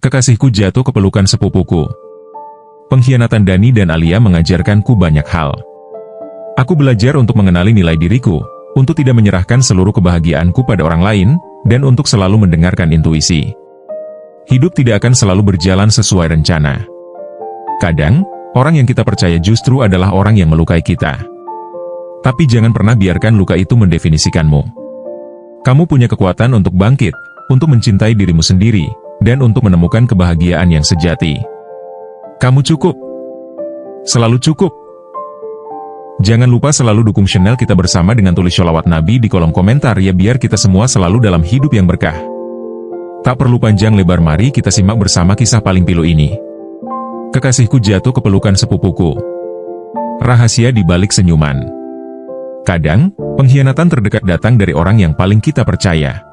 Kekasihku jatuh ke pelukan sepupuku. Pengkhianatan Dani dan Alia mengajarkanku banyak hal. Aku belajar untuk mengenali nilai diriku, untuk tidak menyerahkan seluruh kebahagiaanku pada orang lain, dan untuk selalu mendengarkan intuisi. Hidup tidak akan selalu berjalan sesuai rencana. Kadang, orang yang kita percaya justru adalah orang yang melukai kita. Tapi jangan pernah biarkan luka itu mendefinisikanmu. Kamu punya kekuatan untuk bangkit, untuk mencintai dirimu sendiri, dan untuk menemukan kebahagiaan yang sejati. Kamu cukup. Selalu cukup. Jangan lupa selalu dukung channel kita bersama dengan tulis sholawat Nabi di kolom komentar ya, biar kita semua selalu dalam hidup yang berkah. Tak perlu panjang lebar, mari kita simak bersama kisah paling pilu ini. Kekasihku jatuh ke pelukan sepupuku. Rahasia di balik senyuman. Kadang, pengkhianatan terdekat datang dari orang yang paling kita percaya.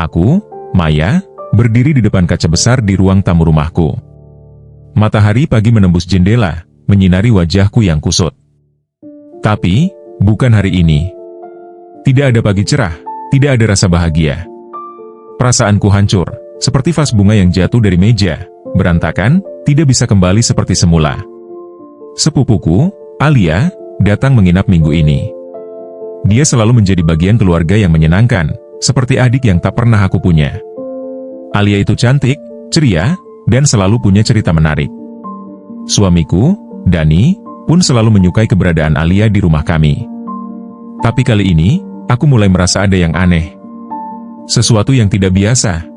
Aku, Maya, berdiri di depan kaca besar di ruang tamu rumahku. Matahari pagi menembus jendela, menyinari wajahku yang kusut. Tapi, bukan hari ini. Tidak ada pagi cerah, tidak ada rasa bahagia. Perasaanku hancur, seperti vas bunga yang jatuh dari meja, berantakan, tidak bisa kembali seperti semula. Sepupuku, Alia, datang menginap minggu ini. Dia selalu menjadi bagian keluarga yang menyenangkan, seperti adik yang tak pernah aku punya. Alia itu cantik, ceria, dan selalu punya cerita menarik. Suamiku, Dani, pun selalu menyukai keberadaan Alia di rumah kami. Tapi kali ini, aku mulai merasa ada yang aneh. Sesuatu yang tidak biasa.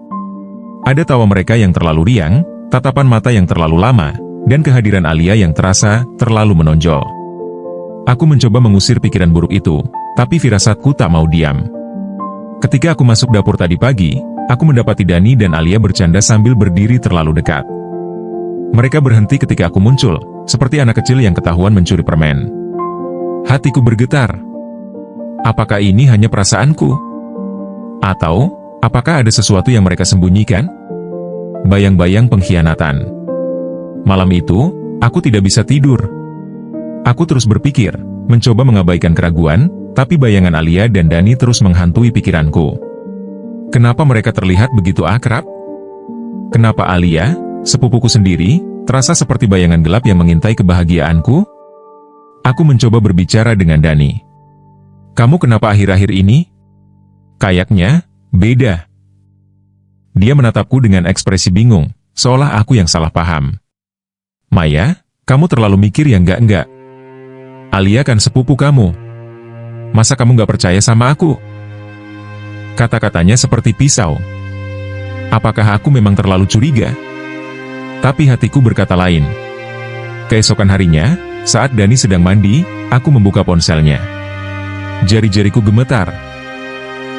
Ada tawa mereka yang terlalu riang, tatapan mata yang terlalu lama, dan kehadiran Alia yang terasa terlalu menonjol. Aku mencoba mengusir pikiran buruk itu, tapi firasatku tak mau diam. Ketika aku masuk dapur tadi pagi, aku mendapati Dani dan Alia bercanda sambil berdiri terlalu dekat. Mereka berhenti ketika aku muncul, seperti anak kecil yang ketahuan mencuri permen. Hatiku bergetar. Apakah ini hanya perasaanku? Atau, apakah ada sesuatu yang mereka sembunyikan? Bayang-bayang pengkhianatan. Malam itu, aku tidak bisa tidur. Aku terus berpikir, mencoba mengabaikan keraguan, tapi bayangan Alia dan Dani terus menghantui pikiranku. Kenapa mereka terlihat begitu akrab? Kenapa Alia, sepupuku sendiri, terasa seperti bayangan gelap yang mengintai kebahagiaanku? Aku mencoba berbicara dengan Dani. Kamu kenapa akhir-akhir ini? Kayaknya, beda. Dia menatapku dengan ekspresi bingung, seolah aku yang salah paham. Maya, kamu terlalu mikir yang enggak-enggak. Alia kan sepupu kamu. Masa kamu gak percaya sama aku? Kata-katanya seperti pisau. Apakah aku memang terlalu curiga? Tapi hatiku berkata lain. Keesokan harinya, saat Dani sedang mandi, aku membuka ponselnya. Jari-jariku gemetar.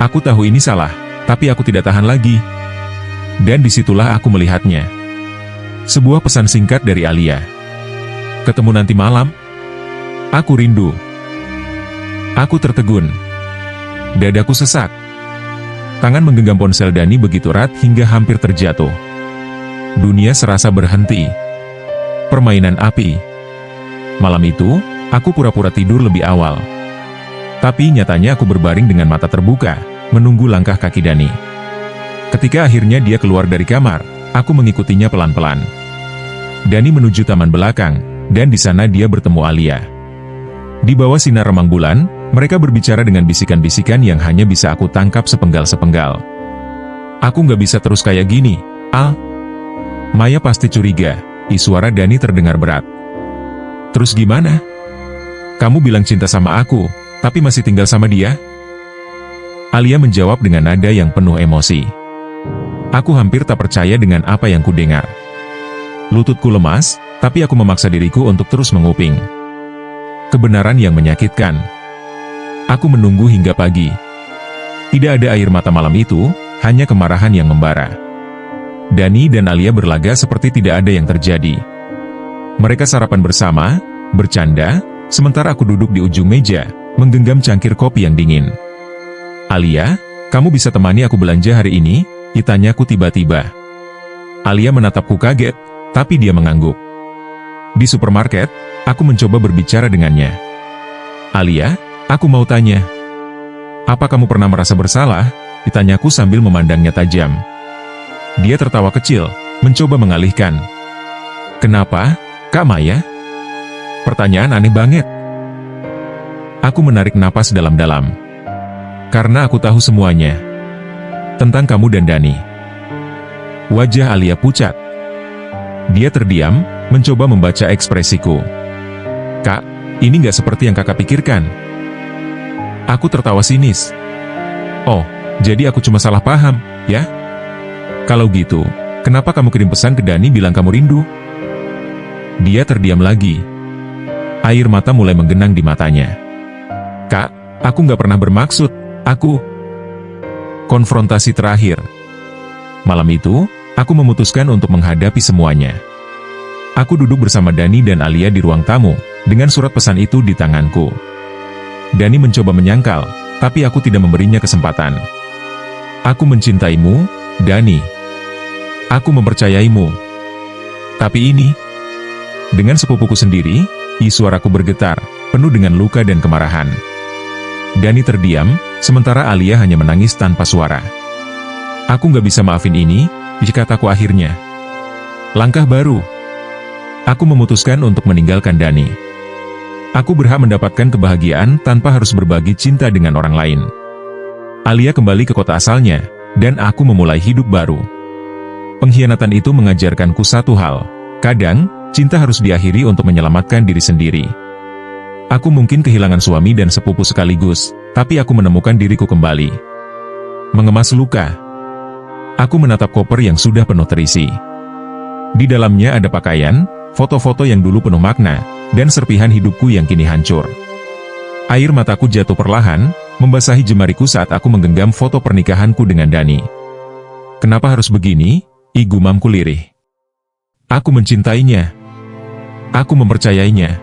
Aku tahu ini salah, tapi aku tidak tahan lagi. Dan disitulah aku melihatnya. Sebuah pesan singkat dari Alia. Ketemu nanti malam. Aku rindu. Aku tertegun. Dadaku sesak. Tangan menggenggam ponsel Dani begitu erat hingga hampir terjatuh. Dunia serasa berhenti. Permainan api. Malam itu, aku pura-pura tidur lebih awal. Tapi nyatanya aku berbaring dengan mata terbuka, menunggu langkah kaki Dani. Ketika akhirnya dia keluar dari kamar, aku mengikutinya pelan-pelan. Dani menuju taman belakang, dan di sana dia bertemu Alia. Di bawah sinar remang bulan, mereka berbicara dengan bisikan-bisikan yang hanya bisa aku tangkap sepenggal-sepenggal. Aku nggak bisa terus kayak gini, Al. Maya pasti curiga, suara Dani terdengar berat. Terus gimana? Kamu bilang cinta sama aku, tapi masih tinggal sama dia? Alia menjawab dengan nada yang penuh emosi. Aku hampir tak percaya dengan apa yang kudengar. Lututku lemas, tapi aku memaksa diriku untuk terus menguping. Kebenaran yang menyakitkan. Aku menunggu hingga pagi. Tidak ada air mata malam itu, hanya kemarahan yang membara. Dani dan Alia berlaga seperti tidak ada yang terjadi. Mereka sarapan bersama, bercanda, sementara aku duduk di ujung meja, menggenggam cangkir kopi yang dingin. Alia, kamu bisa temani aku belanja hari ini? Tanyaku tiba-tiba. Alia menatapku kaget, tapi dia mengangguk. Di supermarket, aku mencoba berbicara dengannya. Alia, aku mau tanya. Apa kamu pernah merasa bersalah? Ditanyaku sambil memandangnya tajam. Dia tertawa kecil, mencoba mengalihkan. "Kenapa, Kak Maya?" Pertanyaan aneh banget. Aku menarik napas dalam-dalam. Karena aku tahu semuanya. Tentang kamu dan Dani. Wajah Alia pucat. Dia terdiam, mencoba membaca ekspresiku. "Kak, ini nggak seperti yang kakak pikirkan." Aku tertawa sinis. "Oh, jadi aku cuma salah paham, ya? Kalau gitu, kenapa kamu kirim pesan ke Dani bilang kamu rindu?" Dia terdiam lagi. Air mata mulai menggenang di matanya. "Kak, aku nggak pernah bermaksud, aku..." Konfrontasi terakhir. Malam itu, aku memutuskan untuk menghadapi semuanya. Aku duduk bersama Dani dan Alia di ruang tamu, dengan surat pesan itu di tanganku. Dani mencoba menyangkal, tapi aku tidak memberinya kesempatan. "Aku mencintaimu, Dani. Aku mempercayaimu. Tapi ini..." Dengan sepupuku sendiri, suaraku bergetar, penuh dengan luka dan kemarahan. Dani terdiam, sementara Alia hanya menangis tanpa suara. "Aku nggak bisa maafin ini," kataku akhirnya. Langkah baru. Aku memutuskan untuk meninggalkan Dani. Aku berhak mendapatkan kebahagiaan tanpa harus berbagi cinta dengan orang lain. Alia kembali ke kota asalnya, dan aku memulai hidup baru. Pengkhianatan itu mengajarkanku satu hal. Kadang, cinta harus diakhiri untuk menyelamatkan diri sendiri. Aku mungkin kehilangan suami dan sepupu sekaligus, tapi aku menemukan diriku kembali. Mengemas luka. Aku menatap koper yang sudah penuh terisi. Di dalamnya ada pakaian, foto-foto yang dulu penuh makna, dan serpihan hidupku yang kini hancur. Air mataku jatuh perlahan, membasahi jemariku saat aku menggenggam foto pernikahanku dengan Dani. "Kenapa harus begini?" gumamku lirih. Aku mencintainya. Aku mempercayainya.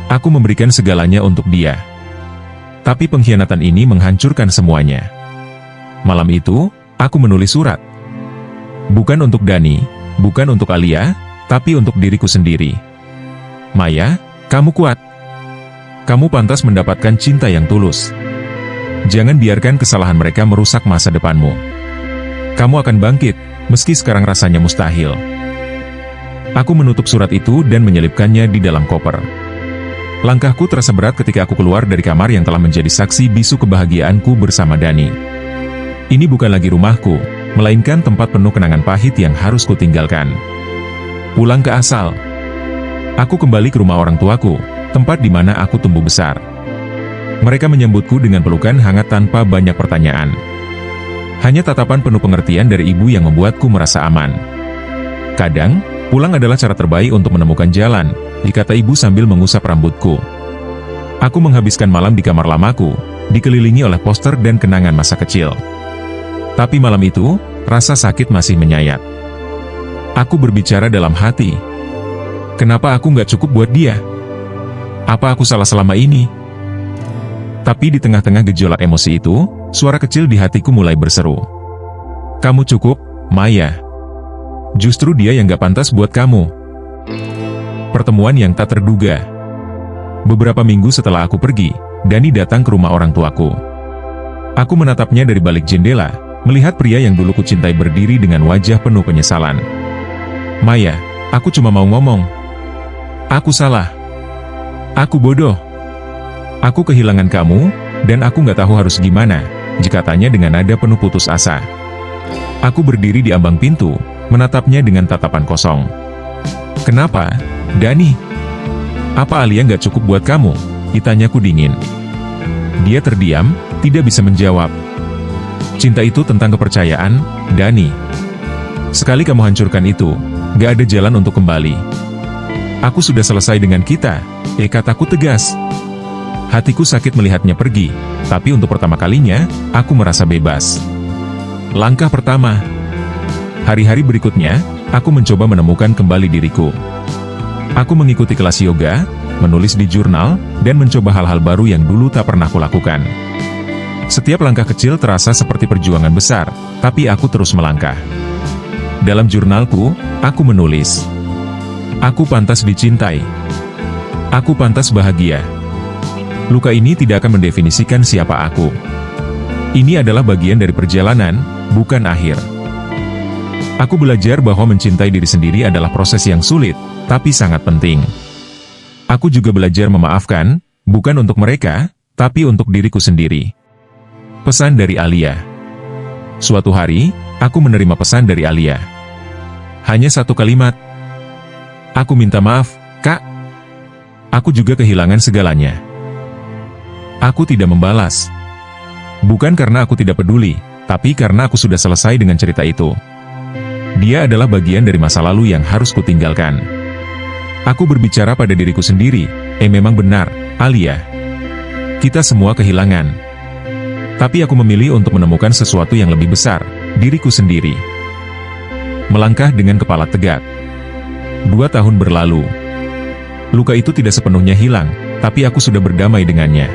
Aku memberikan segalanya untuk dia. Tapi pengkhianatan ini menghancurkan semuanya. Malam itu, aku menulis surat. Bukan untuk Dani, bukan untuk Alia, tapi untuk diriku sendiri. "Maya, kamu kuat. Kamu pantas mendapatkan cinta yang tulus. Jangan biarkan kesalahan mereka merusak masa depanmu. Kamu akan bangkit, meski sekarang rasanya mustahil." Aku menutup surat itu dan menyelipkannya di dalam koper. Langkahku terasa berat ketika aku keluar dari kamar yang telah menjadi saksi bisu kebahagiaanku bersama Dani. Ini bukan lagi rumahku, melainkan tempat penuh kenangan pahit yang harus kutinggalkan. Pulang ke asal. Aku kembali ke rumah orang tuaku, tempat di mana aku tumbuh besar. Mereka menyambutku dengan pelukan hangat tanpa banyak pertanyaan. Hanya tatapan penuh pengertian dari ibu yang membuatku merasa aman. "Kadang, pulang adalah cara terbaik untuk menemukan jalan," kata ibu sambil mengusap rambutku. Aku menghabiskan malam di kamar lamaku, dikelilingi oleh poster dan kenangan masa kecil. Tapi malam itu, rasa sakit masih menyayat. Aku berbicara dalam hati. Kenapa aku nggak cukup buat dia? Apa aku salah selama ini? Tapi di tengah-tengah gejolak emosi itu, suara kecil di hatiku mulai berseru. "Kamu cukup, Maya. Justru dia yang gak pantas buat kamu." Pertemuan yang tak terduga. Beberapa minggu setelah aku pergi, Dani datang ke rumah orang tuaku. Aku menatapnya dari balik jendela, melihat pria yang dulu kucintai berdiri dengan wajah penuh penyesalan. "Maya, aku cuma mau ngomong. Aku salah. Aku bodoh. Aku kehilangan kamu, dan aku gak tahu harus gimana," katanya dengan nada penuh putus asa. Aku berdiri di ambang pintu, menatapnya dengan tatapan kosong. "Kenapa, Dani? Apa Alia nggak cukup buat kamu?" tanyaku dingin. Dia terdiam, tidak bisa menjawab. "Cinta itu tentang kepercayaan, Dani. Sekali kamu hancurkan itu, nggak ada jalan untuk kembali. Aku sudah selesai dengan kita," kataku tegas. Hatiku sakit melihatnya pergi, tapi untuk pertama kalinya, aku merasa bebas. Langkah pertama. Hari-hari berikutnya, aku mencoba menemukan kembali diriku. Aku mengikuti kelas yoga, menulis di jurnal, dan mencoba hal-hal baru yang dulu tak pernah kulakukan. Setiap langkah kecil terasa seperti perjuangan besar, tapi aku terus melangkah. Dalam jurnalku, aku menulis, "Aku pantas dicintai. Aku pantas bahagia. Luka ini tidak akan mendefinisikan siapa aku. Ini adalah bagian dari perjalanan, bukan akhir." Aku belajar bahwa mencintai diri sendiri adalah proses yang sulit, tapi sangat penting. Aku juga belajar memaafkan, bukan untuk mereka, tapi untuk diriku sendiri. Pesan dari Alia. Suatu hari, aku menerima pesan dari Alia. Hanya satu kalimat. Aku minta maaf, Kak. Aku juga kehilangan segalanya. Aku tidak membalas. Bukan karena aku tidak peduli, tapi karena aku sudah selesai dengan cerita itu. Dia adalah bagian dari masa lalu yang harus kutinggalkan. Aku berbicara pada diriku sendiri, memang benar, Alia. Kita semua kehilangan. Tapi aku memilih untuk menemukan sesuatu yang lebih besar, diriku sendiri. Melangkah dengan kepala tegak. 2 tahun berlalu. Luka itu tidak sepenuhnya hilang, tapi aku sudah berdamai dengannya.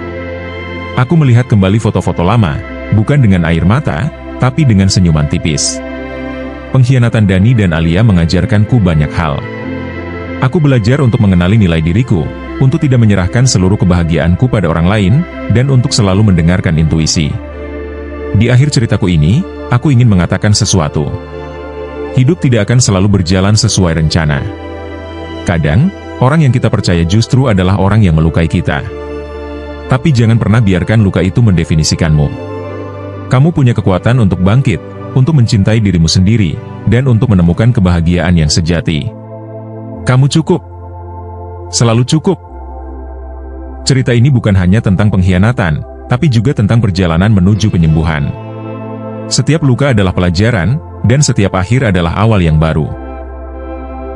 Aku melihat kembali foto-foto lama, bukan dengan air mata, tapi dengan senyuman tipis. Pengkhianatan Dani dan Alia mengajarkanku banyak hal. Aku belajar untuk mengenali nilai diriku, untuk tidak menyerahkan seluruh kebahagiaanku pada orang lain, dan untuk selalu mendengarkan intuisi. Di akhir ceritaku ini, aku ingin mengatakan sesuatu. Hidup tidak akan selalu berjalan sesuai rencana. Kadang, orang yang kita percaya justru adalah orang yang melukai kita. Tapi jangan pernah biarkan luka itu mendefinisikanmu. Kamu punya kekuatan untuk bangkit, untuk mencintai dirimu sendiri, dan untuk menemukan kebahagiaan yang sejati. Kamu cukup. Selalu cukup. Cerita ini bukan hanya tentang pengkhianatan, tapi juga tentang perjalanan menuju penyembuhan. Setiap luka adalah pelajaran, dan setiap akhir adalah awal yang baru.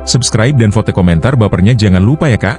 Subscribe dan vote komentar bapernya jangan lupa ya, Kak.